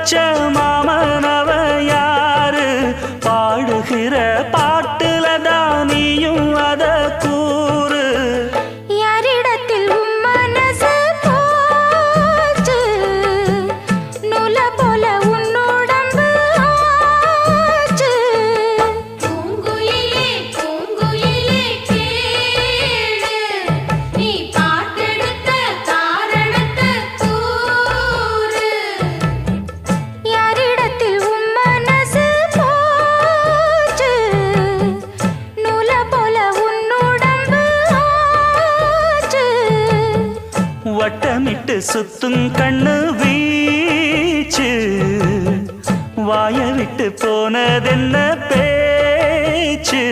வச்ச மாமனவ யாரு பாடுகிற பாட்டுல தானியும் அத கூறு யாரிடத்தில் உன் மனசு போச்சு நூல போல உன் உடம்பு ஆச்சு பூங்குயிலே பூங்குயிலே கேளு நீ பாட்டெடுத்த காரணத்தை கூறு யாரிடத்தில் உன் மனசு போச்சு நூல போல உன் உடம்பு ஆச்சு வட்டமிட்டு சுத்தும் கண்ணு வீச்சு வாய விட்டு போனதென்ன பேச்சு